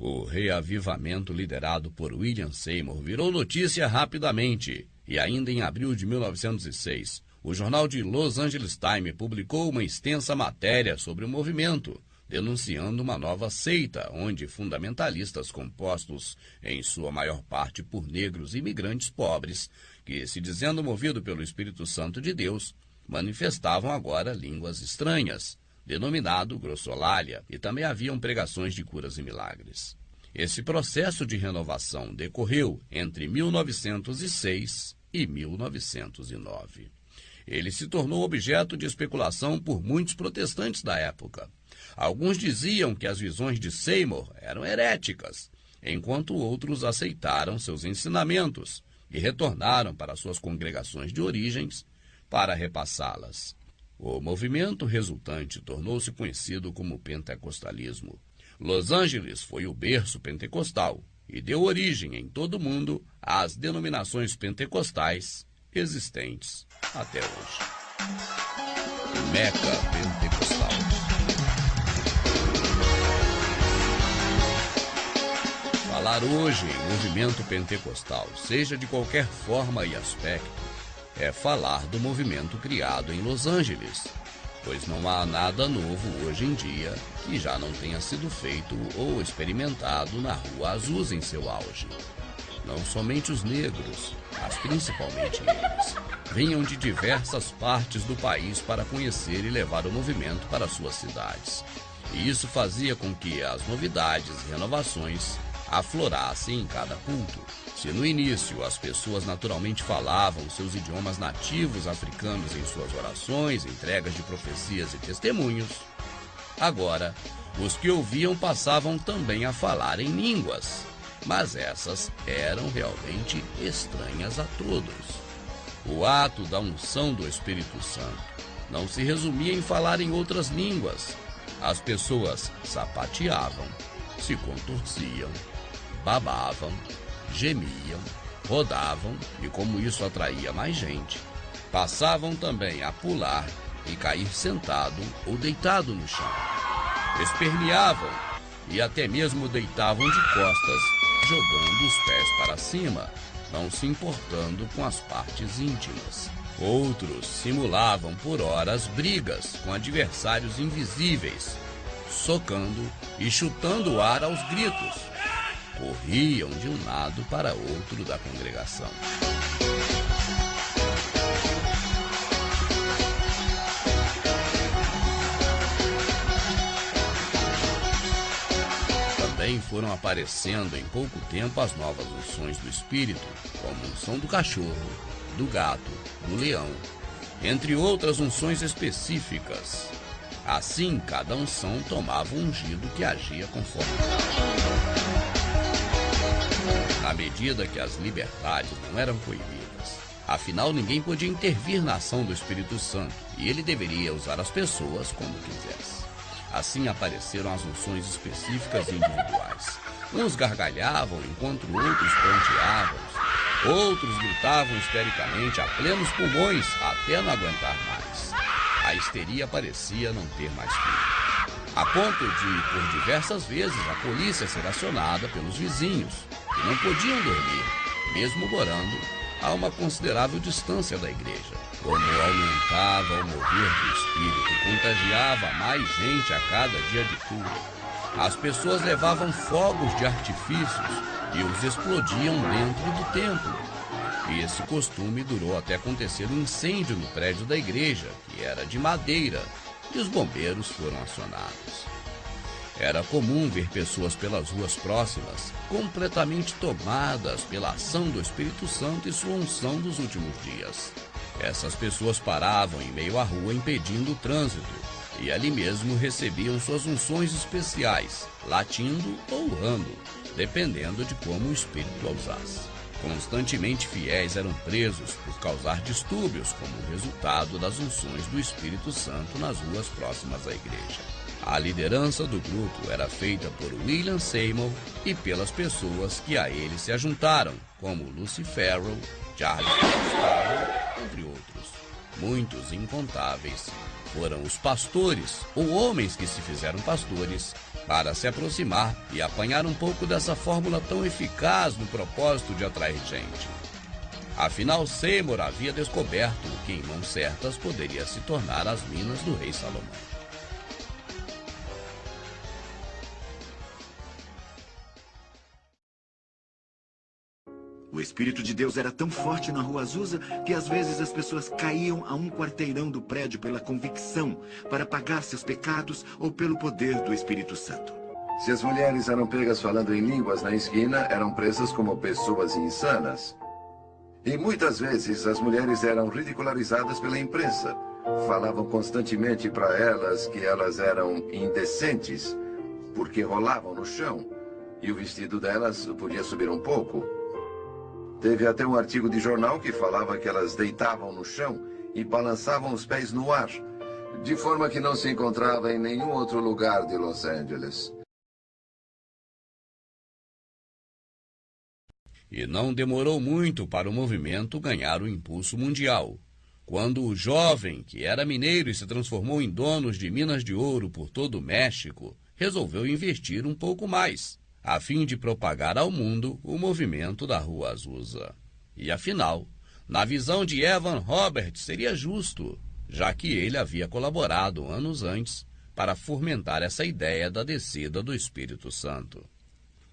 Speaker 1: O reavivamento liderado por William Seymour virou notícia rapidamente e ainda em abril de 1906, o jornal de Los Angeles Times publicou uma extensa matéria sobre o movimento, denunciando uma nova seita onde fundamentalistas compostos, em sua maior parte por negros imigrantes pobres, que, se dizendo movido pelo Espírito Santo de Deus, manifestavam agora línguas estranhas, denominado glossolalia, e também haviam pregações de curas e milagres. Esse processo de renovação decorreu entre 1906 e 1909. Ele se tornou objeto de especulação por muitos protestantes da época. Alguns diziam que as visões de Seymour eram heréticas, enquanto outros aceitaram seus ensinamentos e retornaram para suas congregações de origens para repassá-las. O movimento resultante tornou-se conhecido como pentecostalismo. Los Angeles foi o berço pentecostal e deu origem em todo o mundo às denominações pentecostais existentes até hoje. Meca Pentecostal. Falar hoje em movimento pentecostal, seja de qualquer forma e aspecto, é falar do movimento criado em Los Angeles, pois não há nada novo hoje em dia que já não tenha sido feito ou experimentado na Rua Azusa em seu auge. Não somente os negros, mas principalmente eles, vinham de diversas partes do país para conhecer e levar o movimento para suas cidades. E isso fazia com que as novidades e renovações aflorassem em cada culto. Se no início as pessoas naturalmente falavam seus idiomas nativos africanos em suas orações, entregas de profecias e testemunhos, agora os que ouviam passavam também a falar em línguas, mas essas eram realmente estranhas a todos. O ato da unção do Espírito Santo não se resumia em falar em outras línguas. As pessoas sapateavam, se contorciam, babavam, gemiam, rodavam e, como isso atraía mais gente, passavam também a pular e cair sentado ou deitado no chão. Esperneavam e até mesmo deitavam de costas, jogando os pés para cima, não se importando com as partes íntimas. Outros simulavam por horas brigas com adversários invisíveis, socando e chutando o ar aos gritos. Corriam de um lado para outro da congregação. Também foram aparecendo em pouco tempo as novas unções do Espírito, como a unção do cachorro, do gato, do leão, entre outras unções específicas. Assim, cada unção tomava um ungido que agia conforme. À medida que as liberdades não eram coibidas, afinal ninguém podia intervir na ação do Espírito Santo e ele deveria usar as pessoas como quisesse. Assim apareceram as unções específicas e individuais. Uns gargalhavam enquanto outros pranteavam, outros gritavam histericamente a plenos pulmões até não aguentar mais. A histeria parecia não ter mais fim, a ponto de, por diversas vezes, a polícia ser acionada pelos vizinhos, que não podiam dormir, mesmo morando a uma considerável distância da igreja. Como aumentava o mover do Espírito e contagiava mais gente a cada dia de culto, as pessoas levavam fogos de artifícios e os explodiam dentro do templo. E esse costume durou até acontecer um incêndio no prédio da igreja, que era de madeira, e os bombeiros foram acionados. Era comum ver pessoas pelas ruas próximas, completamente tomadas pela ação do Espírito Santo e sua unção dos últimos dias. Essas pessoas paravam em meio à rua impedindo o trânsito, e ali mesmo recebiam suas unções especiais, latindo ou urrando, dependendo de como o Espírito a usasse. constantemente fiéis eram presos por causar distúrbios como resultado das unções do Espírito Santo nas ruas próximas à igreja. A liderança do grupo era feita por William Seymour e pelas pessoas que a ele se ajuntaram, como Lucy Farrell, Charles Gustavo, entre outros. Muitos incontáveis foram os pastores ou homens que se fizeram pastores para se aproximar e apanhar um pouco dessa fórmula tão eficaz no propósito de atrair gente. Afinal, Seymour havia descoberto que em mãos certas poderia se tornar as minas do rei Salomão.
Speaker 9: O Espírito de Deus era tão forte na Rua Azusa que às vezes as pessoas caíam a um quarteirão do prédio pela convicção para pagar seus pecados ou pelo poder do Espírito Santo.
Speaker 6: Se as mulheres eram pegas falando em línguas na esquina, eram presas como pessoas insanas. E muitas vezes as mulheres eram ridicularizadas pela imprensa. Falavam constantemente para elas que elas eram indecentes, porque rolavam no chão, e o vestido delas podia subir um pouco. Teve até um artigo de jornal que falava que elas deitavam no chão e balançavam os pés no ar, de forma que não se encontrava em nenhum outro lugar de Los Angeles.
Speaker 1: E não demorou muito para o movimento ganhar o impulso mundial, quando o jovem, que era mineiro e se transformou em dono de minas de ouro por todo o México, resolveu investir um pouco mais, a fim de propagar ao mundo o movimento da Rua Azusa. E afinal, na visão de Evan Roberts, seria justo, já que ele havia colaborado anos antes para fomentar essa ideia da descida do Espírito Santo.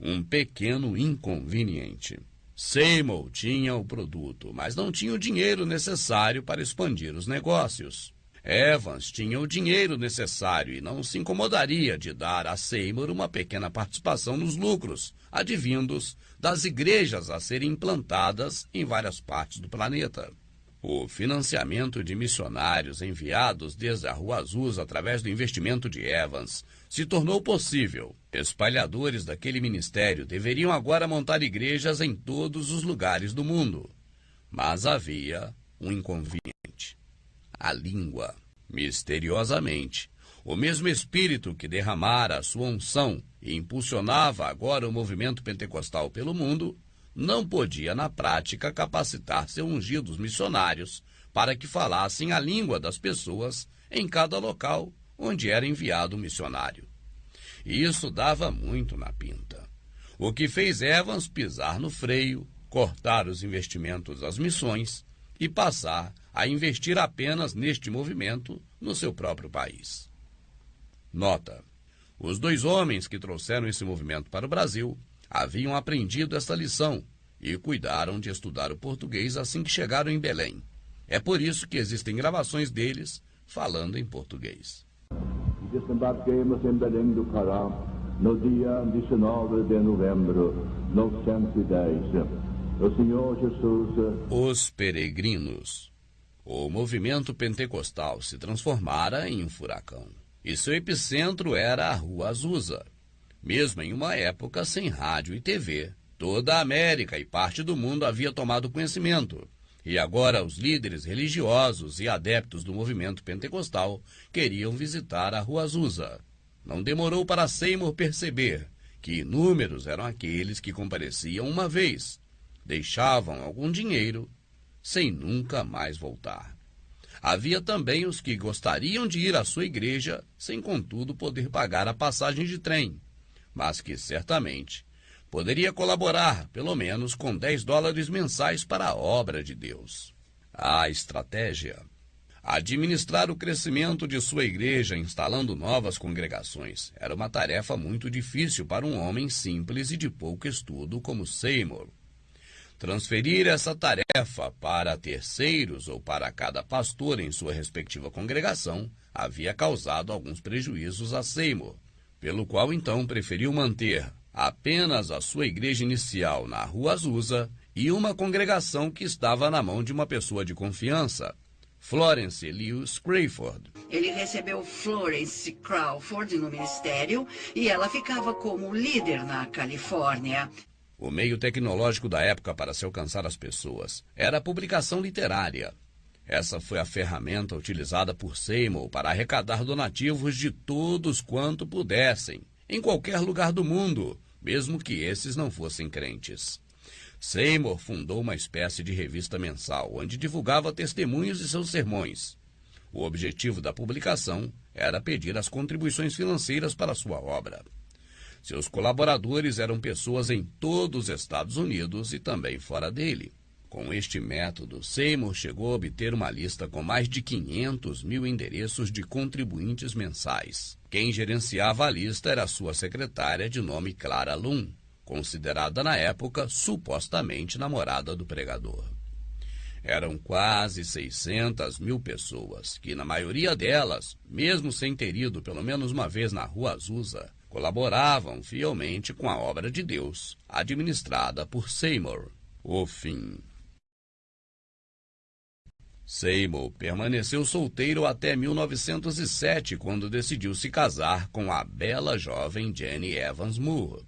Speaker 1: Um pequeno inconveniente. Seymour tinha o produto, mas não tinha o dinheiro necessário para expandir os negócios. Evans tinha o dinheiro necessário e não se incomodaria de dar a Seymour uma pequena participação nos lucros, advindos das igrejas a serem implantadas em várias partes do planeta. O financiamento de missionários enviados desde a Rua Azusa através do investimento de Evans se tornou possível. Espalhadores daquele ministério deveriam agora montar igrejas em todos os lugares do mundo. Mas havia um inconveniente: a língua. Misteriosamente, o mesmo Espírito que derramara a sua unção e impulsionava agora o movimento pentecostal pelo mundo, não podia, na prática, capacitar seus ungidos missionários para que falassem a língua das pessoas em cada local onde era enviado um missionário. E isso dava muito na pinta. O que fez Evans pisar no freio, cortar os investimentos às missões e passar a investir apenas neste movimento no seu próprio país. Nota: os dois homens que trouxeram esse movimento para o Brasil haviam aprendido esta lição e cuidaram de estudar o português assim que chegaram em Belém. É por isso que existem gravações deles falando em português.
Speaker 10: Desembarquemos em Belém do Pará no dia 19 de novembro de 1910. O Senhor Jesus...
Speaker 1: Os peregrinos. O movimento pentecostal se transformara em um furacão, e seu epicentro era a Rua Azusa. Mesmo em uma época sem rádio e TV, toda a América e parte do mundo havia tomado conhecimento, e agora os líderes religiosos e adeptos do movimento pentecostal queriam visitar a Rua Azusa. Não demorou para Seymour perceber que inúmeros eram aqueles que compareciam uma vez, deixavam algum dinheiro, sem nunca mais voltar. Havia também os que gostariam de ir à sua igreja, sem contudo poder pagar a passagem de trem, mas que certamente poderia colaborar, pelo menos com $10 mensais para a obra de Deus. A estratégia: administrar o crescimento de sua igreja instalando novas congregações era uma tarefa muito difícil para um homem simples e de pouco estudo como Seymour. Transferir essa tarefa para terceiros ou para cada pastor em sua respectiva congregação havia causado alguns prejuízos a Seymour, pelo qual então preferiu manter apenas a sua igreja inicial na Rua Azusa e uma congregação que estava na mão de uma pessoa de confiança, Florence Lewis Crawford.
Speaker 7: Ele recebeu Florence Crawford no ministério e ela ficava como líder na Califórnia.
Speaker 1: O meio tecnológico da época para se alcançar as pessoas era a publicação literária. Essa foi a ferramenta utilizada por Seymour para arrecadar donativos de todos quanto pudessem, em qualquer lugar do mundo, mesmo que esses não fossem crentes. Seymour fundou uma espécie de revista mensal, onde divulgava testemunhos de seus sermões. O objetivo da publicação era pedir as contribuições financeiras para sua obra. Seus colaboradores eram pessoas em todos os Estados Unidos e também fora dele. Com este método, Seymour chegou a obter uma lista com mais de 500 mil endereços de contribuintes mensais. Quem gerenciava a lista era sua secretária de nome Clara Loom, considerada na época supostamente namorada do pregador. Eram quase 600 mil pessoas que, na maioria delas, mesmo sem ter ido pelo menos uma vez na Rua Azusa, colaboravam fielmente com a obra de Deus, administrada por Seymour. O fim. Seymour permaneceu solteiro até 1907, quando decidiu se casar com a bela jovem Jenny Evans Moore.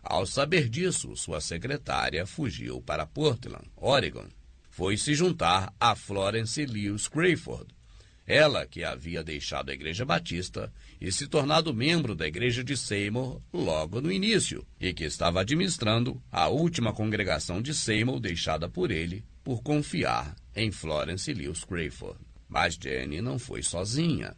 Speaker 1: Ao saber disso, sua secretária fugiu para Portland, Oregon. Foi se juntar a Florence Lewis Crayford, ela que havia deixado a Igreja Batista e se tornado membro da Igreja de Seymour logo no início, e que estava administrando a última congregação de Seymour deixada por ele por confiar em Florence Lewis Crayford. Mas Jenny não foi sozinha.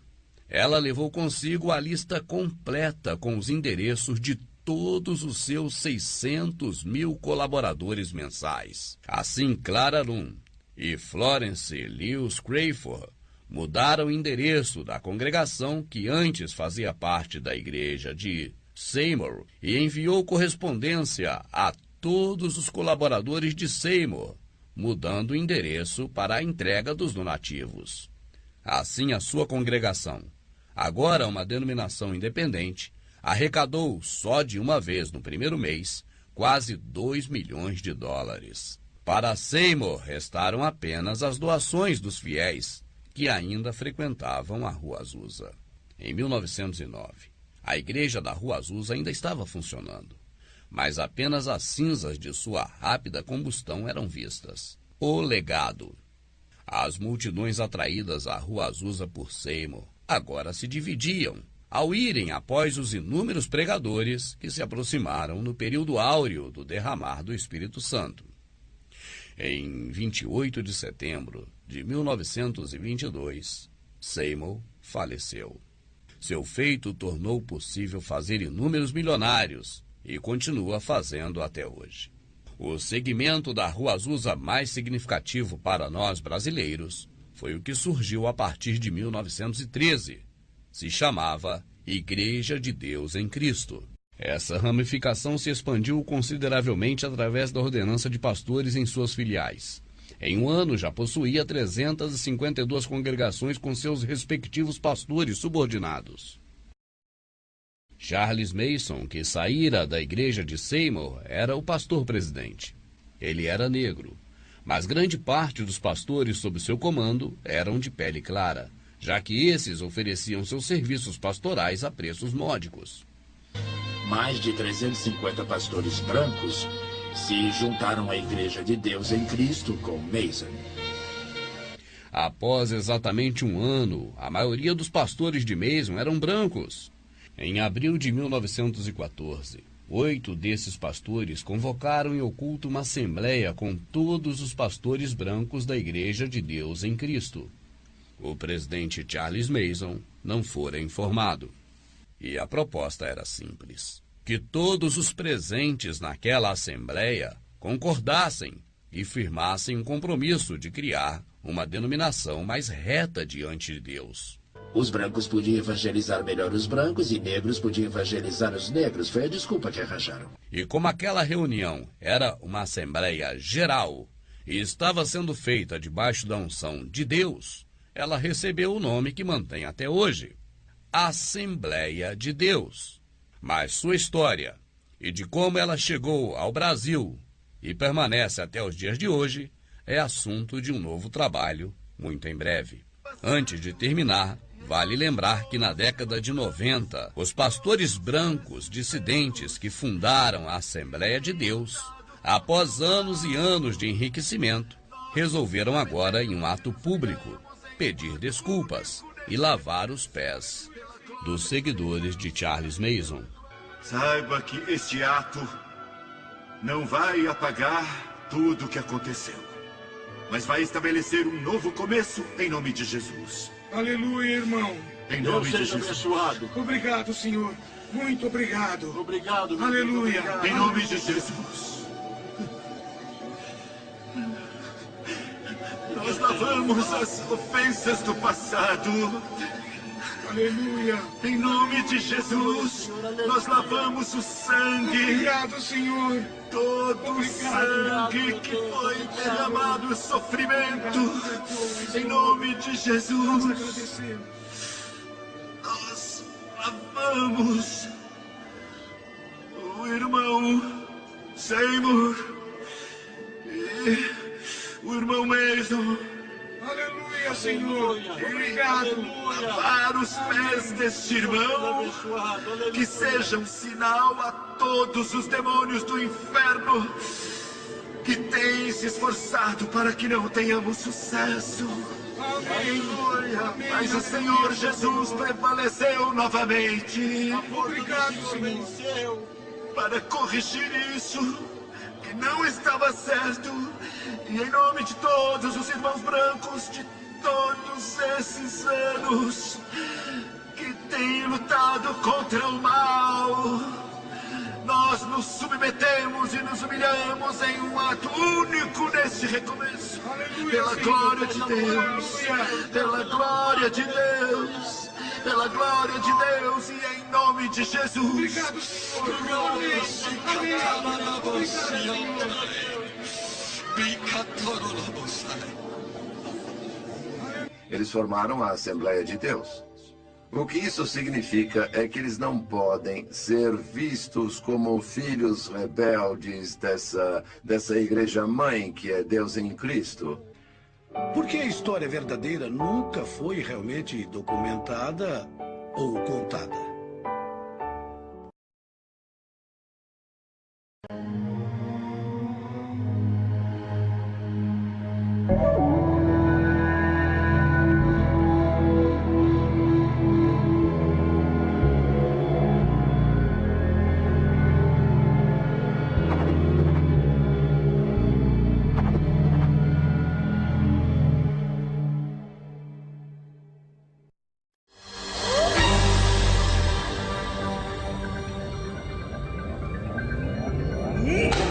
Speaker 1: Ela levou consigo a lista completa com os endereços de todos os seus 600 mil colaboradores mensais. Assim, Clara Loom e Florence Lewis Crayford mudaram o endereço da congregação que antes fazia parte da igreja de Seymour e enviou correspondência a todos os colaboradores de Seymour, mudando o endereço para a entrega dos donativos. Assim, a sua congregação, agora uma denominação independente, arrecadou só de uma vez no primeiro mês quase 2 milhões de dólares. Para Seymour restaram apenas as doações dos fiéis que ainda frequentavam a Rua Azusa. Em 1909, a igreja da Rua Azusa ainda estava funcionando, mas apenas as cinzas de sua rápida combustão eram vistas. O legado. As multidões atraídas à Rua Azusa por Seymour agora se dividiam, ao irem após os inúmeros pregadores que se aproximaram no período áureo do derramar do Espírito Santo. Em 28 de setembro de 1922, Seymour faleceu. Seu feito tornou possível fazer inúmeros milionários e continua fazendo até hoje. O segmento da Rua Azusa mais significativo para nós brasileiros foi o que surgiu a partir de 1913. Se chamava Igreja de Deus em Cristo. Essa ramificação se expandiu consideravelmente através da ordenança de pastores em suas filiais. Em um ano já possuía 352 congregações com seus respectivos pastores subordinados. Charles Mason, que saíra da igreja de Seymour, era o pastor-presidente. Ele era negro, mas grande parte dos pastores sob seu comando eram de pele clara, já que esses ofereciam seus serviços pastorais a preços módicos.
Speaker 4: Mais de 350 pastores brancos se juntaram à Igreja de Deus em Cristo com Mason.
Speaker 1: Após exatamente um ano, a maioria dos pastores de Mason eram brancos. Em abril de 1914, 8 desses pastores convocaram em oculto uma assembleia com todos os pastores brancos da Igreja de Deus em Cristo. O presidente Charles Mason não fora informado. E a proposta era simples: que todos os presentes naquela assembleia concordassem e firmassem um compromisso de criar uma denominação mais reta diante de Deus.
Speaker 4: Os brancos podiam evangelizar melhor os brancos e negros podiam evangelizar os negros. Foi a desculpa que arranjaram.
Speaker 1: E como aquela reunião era uma assembleia geral e estava sendo feita debaixo da unção de Deus, ela recebeu o nome que mantém até hoje: Assembleia de Deus. Mas sua história e de como ela chegou ao Brasil e permanece até os dias de hoje é assunto de um novo trabalho muito em breve. Antes de terminar, Vale lembrar que na década de 90, os pastores brancos dissidentes que fundaram a Assembleia de Deus, após anos e anos de enriquecimento, resolveram agora, em um ato público, pedir desculpas e lavar os pés dos seguidores de Charles Mason.
Speaker 9: Saiba que este ato não vai apagar tudo o que aconteceu, mas vai estabelecer um novo começo em nome de Jesus.
Speaker 3: Aleluia, irmão.
Speaker 9: Em nome de Jesus.
Speaker 11: Abençoado.
Speaker 3: Obrigado, Senhor. Muito obrigado.
Speaker 11: Obrigado.
Speaker 3: Aleluia.
Speaker 11: Obrigado.
Speaker 9: Em nome de Jesus. Nós lavamos as ofensas do passado.
Speaker 3: Aleluia.
Speaker 9: Em nome de Jesus, nós lavamos o sangue.
Speaker 3: Obrigado, Senhor.
Speaker 9: Todo o sangue que foi derramado, o sofrimento. Em nome de Jesus, nós lavamos o irmão Seymour e o irmão Mason.
Speaker 3: Aleluia, Senhor. Obrigado.
Speaker 9: Lavar os pés deste irmão, que seja um sinal a todos os demônios do inferno que têm se esforçado para que não tenhamos sucesso. Aleluia. Mas o Senhor Jesus prevaleceu novamente.
Speaker 3: Obrigado, Senhor.
Speaker 9: Para corrigir isso que não estava certo. E em nome de todos os irmãos brancos de todos esses anos que têm lutado contra o mal, nós nos submetemos e nos humilhamos em um ato único neste recomeço. Pela glória de Deus, pela glória de Deus, pela glória de Deus e em nome de Jesus.
Speaker 3: Obrigado, Senhor.
Speaker 6: Eles formaram a Assembleia de Deus. O que isso significa é que eles não podem ser vistos como filhos rebeldes dessa igreja-mãe que é Deus em Cristo.
Speaker 3: Porque a história verdadeira nunca foi realmente documentada ou contada.
Speaker 5: Yeah.